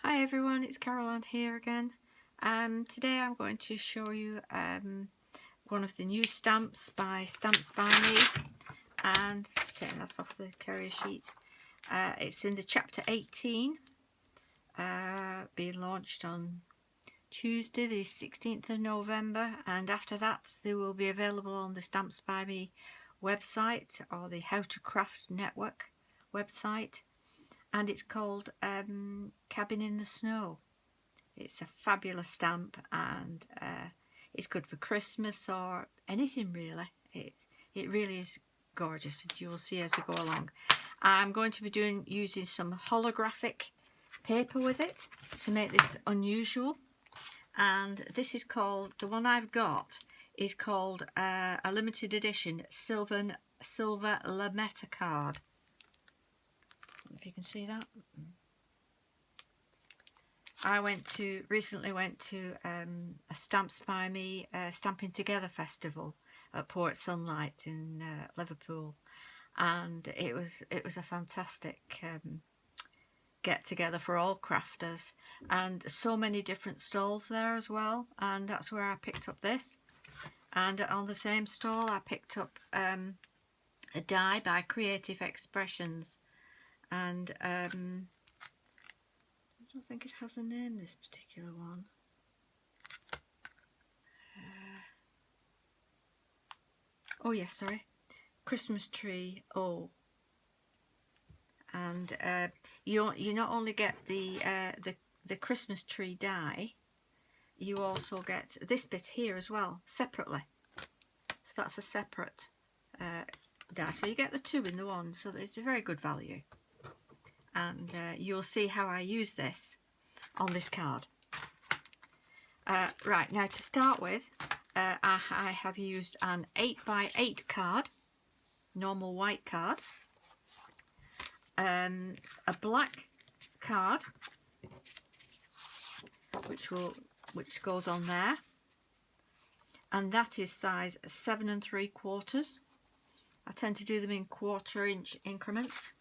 Hi everyone, it's Caroline here again. Today I'm going to show you one of the new stamps by Stamps by Me, and just taking that off the carrier sheet. It's in the chapter 18, being launched on Tuesday the 16th of November, and after that they will be available on the Stamps by Me website or the How to Craft Network website. And it's called Cabin in the Snow. It's a fabulous stamp, and it's good for Christmas or anything really. It really is gorgeous, as you will see as we go along. I'm going to be using some holographic paper with it to make this unusual. And this is called, the one I've got is called a limited edition silver lametta card. If you can see that. I recently went to a Stamps by Me Stamping Together festival at Port Sunlight in Liverpool, and it was a fantastic get together for all crafters, and so many different stalls there as well, and that's where I picked up this. And on the same stall I picked up a die by Creative Expressions. And I don't think it has a name, this particular one. Oh yes, sorry, Christmas Tree. Oh, and you not only get the Christmas tree die, you also get this bit here as well separately. So that's a separate die. So you get the two in the one. So it's a very good value. And you'll see how I use this on this card. Right, now to start with, I have used an 8x8 card, normal white card, a black card, which goes on there, and that is size 7 3/4. I tend to do them in 1/4 inch increments.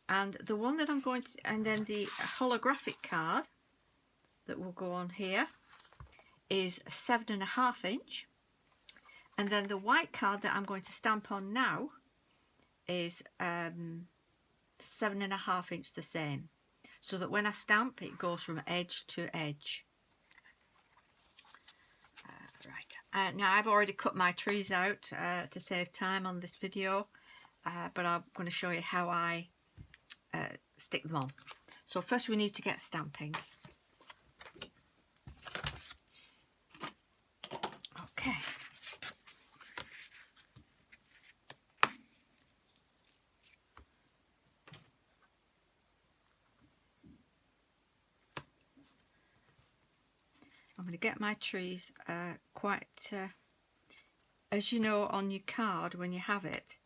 And the one that I'm going to, and then the holographic card that will go on here is 7 1/2 inch, and then the white card that I'm going to stamp on now is 7 1/2 inch, the same, so that when I stamp it goes from edge to edge. Right, now I've already cut my trees out to save time on this video, but I'm going to show you how I stick them on. So first we need to get stamping. Okay. I'm going to get my trees quite, as you know, on your card when you have it,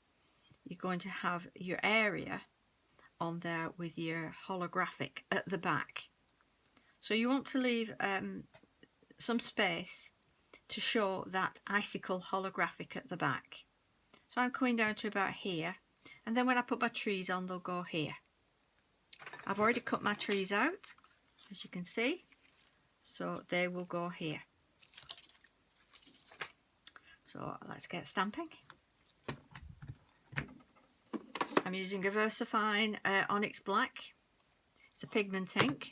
you're going to have your area on there with your holographic at the back. So you want to leave some space to show that icicle holographic at the back. So I'm coming down to about here, and then when I put my trees on, they'll go here. I've already cut my trees out, as you can see, so they will go here. So let's get stamping. I'm using a VersaFine Onyx Black. It's a pigment ink.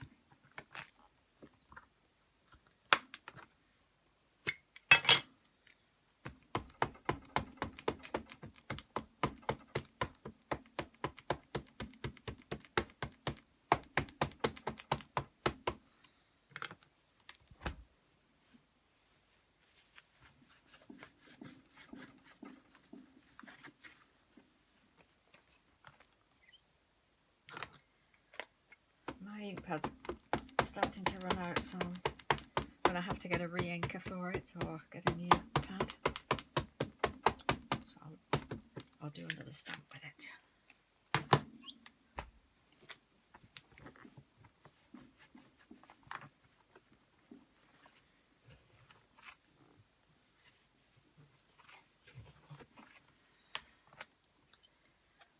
My ink pad's starting to run out, so I'm going to have to get a re-inker for it or get a new pad. So I'll do another stamp with it.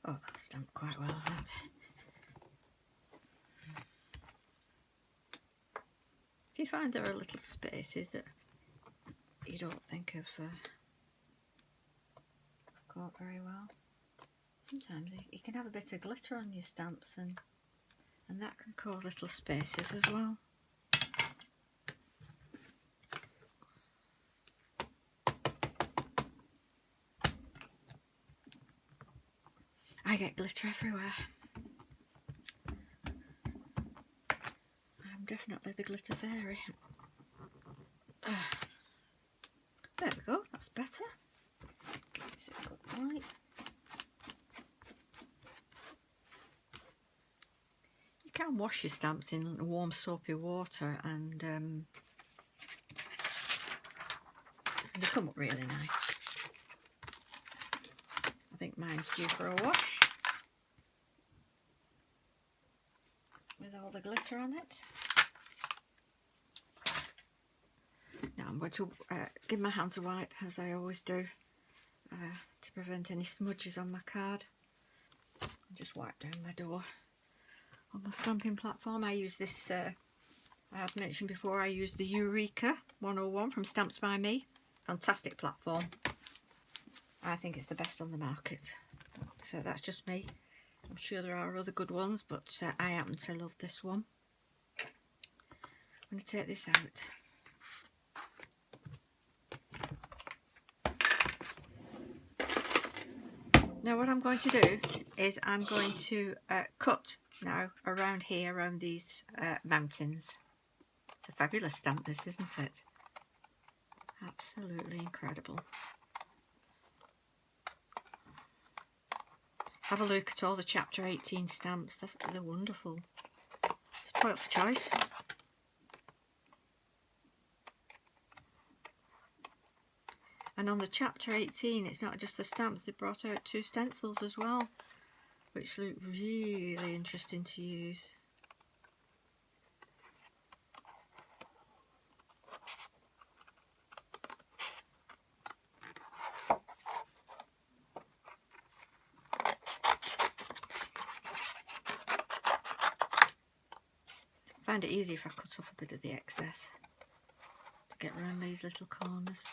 Oh, that's stamped quite well, that. you find there are little spaces that you don't think have got very well. Sometimes you can have a bit of glitter on your stamps, and that can cause little spaces as well. I get glitter everywhere. I'm definitely the glitter fairy. There we go, that's better. Give this a good light. You can wash your stamps in warm soapy water and they come up really nice. I think mine's due for a wash with all the glitter on it. Now I'm going to give my hands a wipe, as I always do, to prevent any smudges on my card. Just wipe down my door. On my stamping platform I use this, I have mentioned before, I use the Eureka 101 from Stamps by Me. Fantastic platform. I think it's the best on the market. So that's just me. I'm sure there are other good ones, but I happen to love this one. I'm going to take this out. Now what I'm going to do is I'm going to cut now around here, around these mountains. It's a fabulous stamp, this, isn't it? Absolutely incredible. Have a look at all the chapter 18 stamps, they're wonderful. Spoilt for choice. And on the chapter 18, it's not just the stamps, they brought out 2 stencils as well, which look really interesting to use. I find it easy if I cut off a bit of the excess to get around these little corners.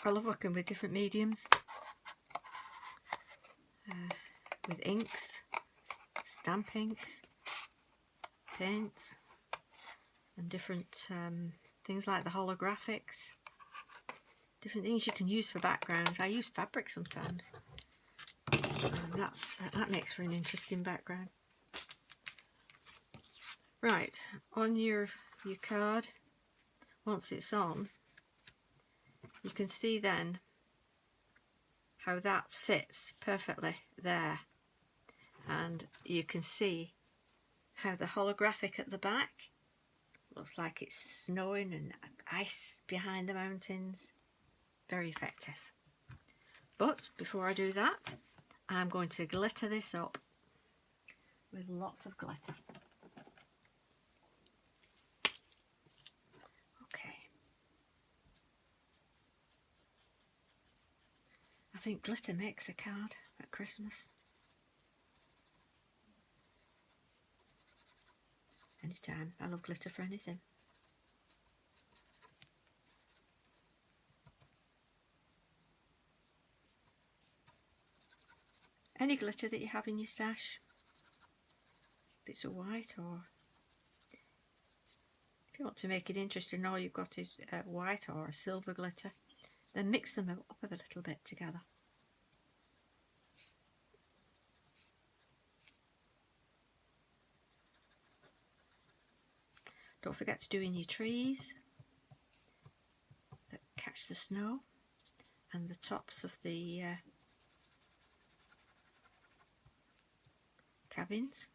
I love working with different mediums, with inks, stamp inks, paints, and different things like the holographics, different things you can use for backgrounds. I use fabric sometimes, and that makes for an interesting background. Right, on your card, once it's on, you can see then how that fits perfectly there, and you can see how the holographic at the back looks like it's snowing and ice behind the mountains. Very effective. But before I do that, I'm going to glitter this up with lots of glitter. I think glitter makes a card at Christmas. Anytime. I love glitter for anything. Any glitter that you have in your stash. If it's a white, or if you want to make it interesting, all you've got is white or a silver glitter. Then mix them up a little bit together. Don't forget to do in your trees that catch the snow, and the tops of the cabins.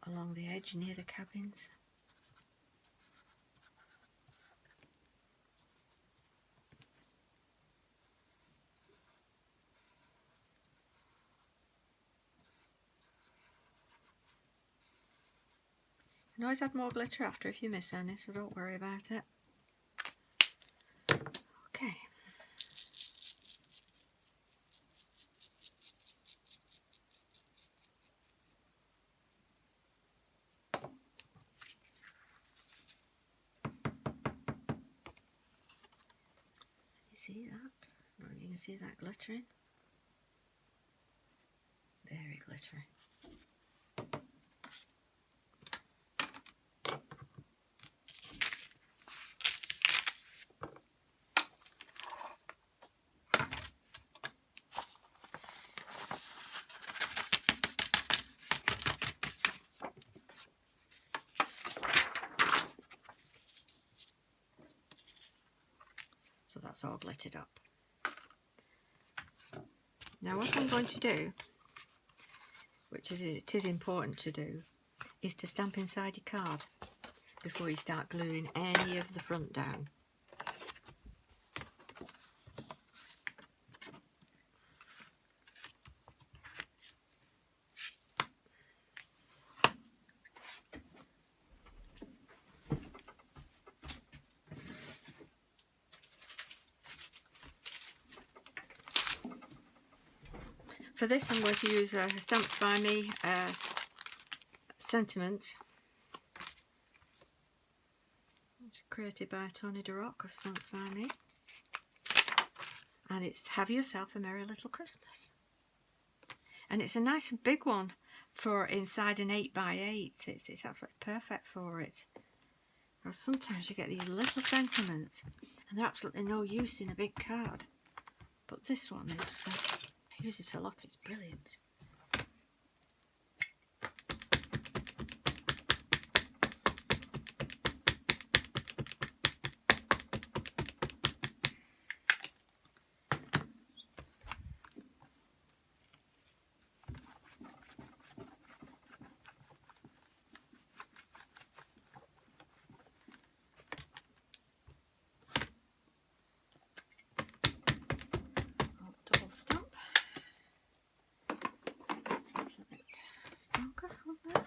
along the edge near the cabins. You can always add more glitter after if you miss any, so don't worry about it. Okay. You see that? Or you can see that glittering. Very glittery. So that's all glittered up. Now what I'm going to do, which is it is important to do, is to stamp inside your card before you start gluing any of the front down. For this I'm going to use Stamps by Me Sentiment. It's created by Tony DeRock of Stamps by Me. And it's Have Yourself a Merry Little Christmas. And it's a nice and big one for inside an 8x8. It's absolutely perfect for it. Now sometimes you get these little sentiments and they're absolutely no use in a big card. But this one is... I use it a lot, it's brilliant. Double stamp. Stronger on there.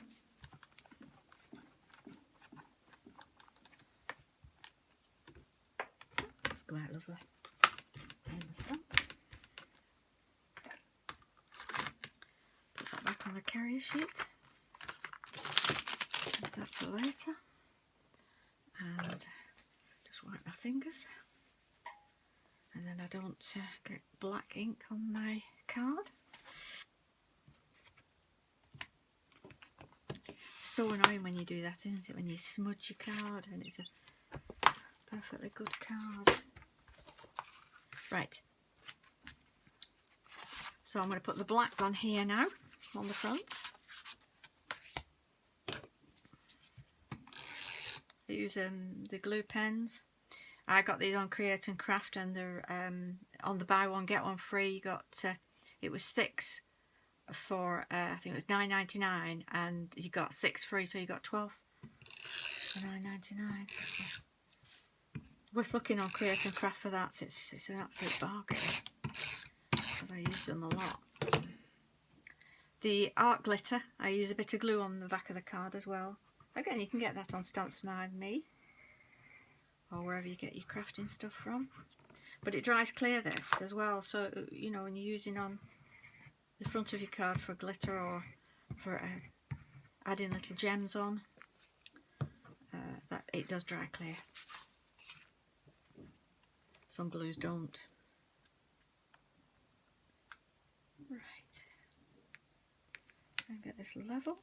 That's quite lovely. And the stamp. Put that back on the carrier sheet. Use that for later. And just wipe my fingers. And then I don't get black ink on my card. So annoying when you do that, isn't it? When you smudge your card and it's a perfectly good card. Right. So I'm going to put the black on here now, on the front. I use the glue pens. I got these on Create and Craft, and they're on the buy one get one free. You got it was 6 for I think it was $9.99, and you got 6 free, so you got 12 for $9.99. Worth looking on Create and Craft for that. It's an absolute bargain because I use them a lot. The art glitter, I use a bit of glue on the back of the card as well. Again, you can get that on Stamps by Me or wherever you get your crafting stuff from. But it dries clear, this as well, so you know when you're using on the front of your card for glitter or for adding little gems on, that it does dry clear. Some glues don't. Right, and get this level.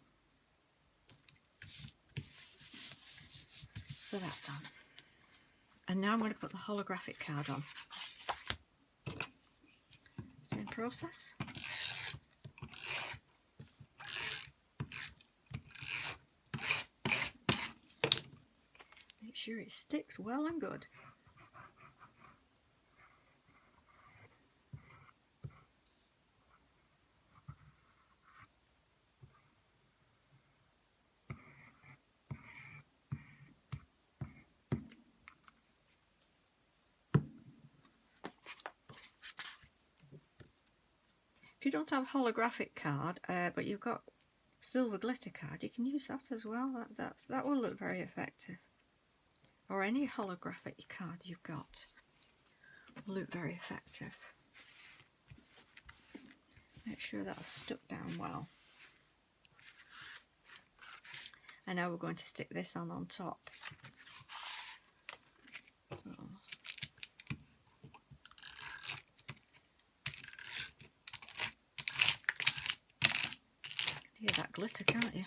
So that's on. And now I'm going to put the holographic card on. Same process. Make sure it sticks well and good. If you don't have a holographic card, but you've got silver glitter card, you can use that as well. That will look very effective. Or any holographic card you've got will look very effective. Make sure that's stuck down well. And now we're going to stick this on top. So, hear that glitter, can't you?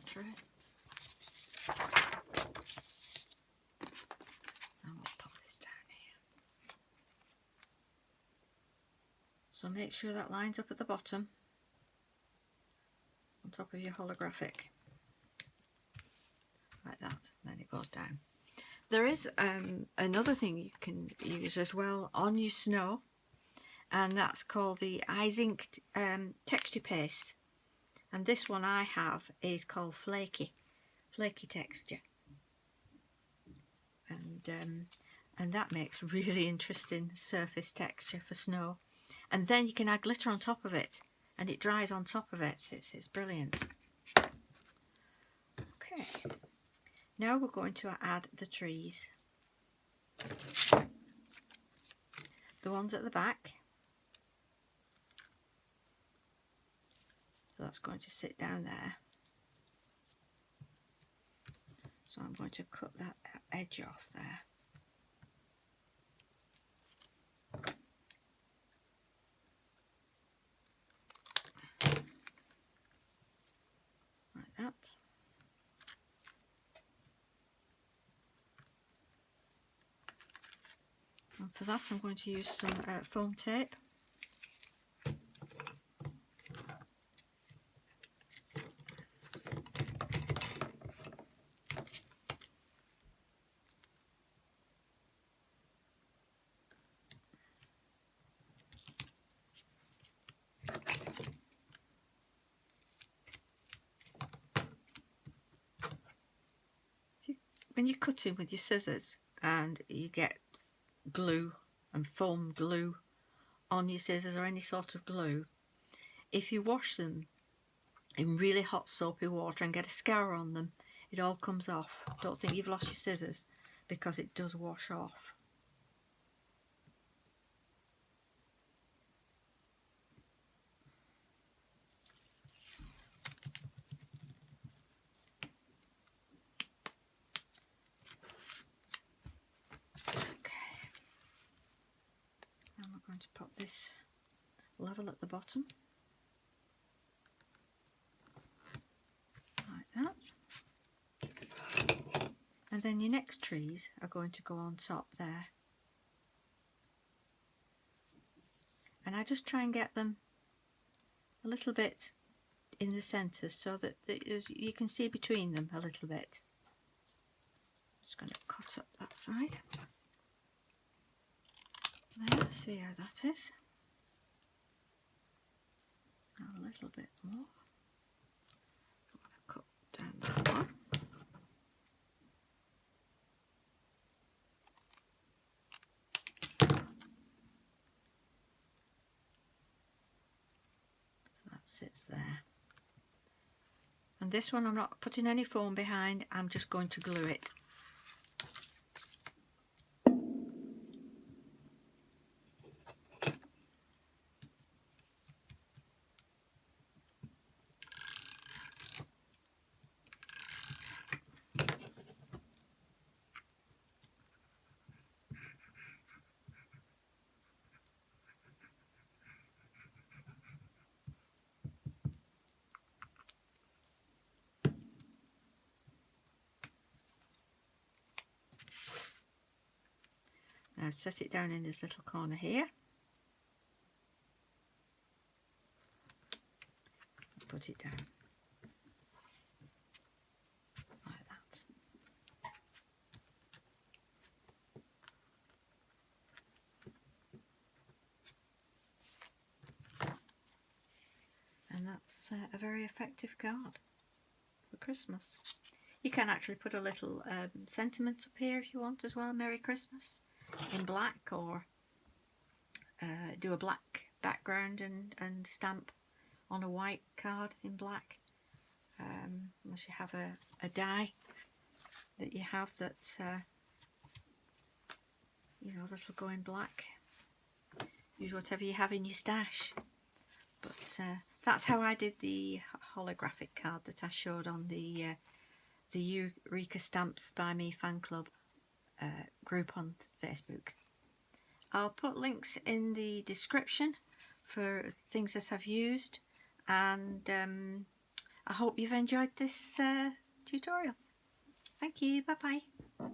Tray. And we'll pop this down here. So make sure that lines up at the bottom, on top of your holographic, like that. Then it goes down. There is another thing you can use as well on your snow, and that's called the Ice Ink texture paste. And this one I have is called flaky texture, and that makes really interesting surface texture for snow. And then you can add glitter on top of it, and it dries on top of it. It's brilliant. Okay, now we're going to add the trees, the ones at the back. So that's going to sit down there. So I'm going to cut that edge off there. Like that. And for that I'm going to use some foam tape. When you're cutting with your scissors and you get glue and foam glue on your scissors or any sort of glue, if you wash them in really hot soapy water and get a scour on them, it all comes off. Don't think you've lost your scissors, because it does wash off. Going to pop this level at the bottom, like that, and then your next trees are going to go on top there, and I just try and get them a little bit in the centre so that you can see between them a little bit. Just going to cut up that side. There, see how that is. Now a little bit more. I'm going to cut down that one. So that sits there. And this one I'm not putting any foam behind, I'm just going to glue it. Now set it down in this little corner here. Put it down like that. that's a very effective card for Christmas. You can actually put a little sentiment up here if you want as well. Merry Christmas in black, or do a black background and stamp on a white card in black. Unless you have a die that you have that's you know, this will go in black. Use whatever you have in your stash. But that's how I did the holographic card that I showed on the Eureka Stamps by Me fan club group on Facebook. I'll put links in the description for things that I've used, and I hope you've enjoyed this tutorial. Thank you, bye bye.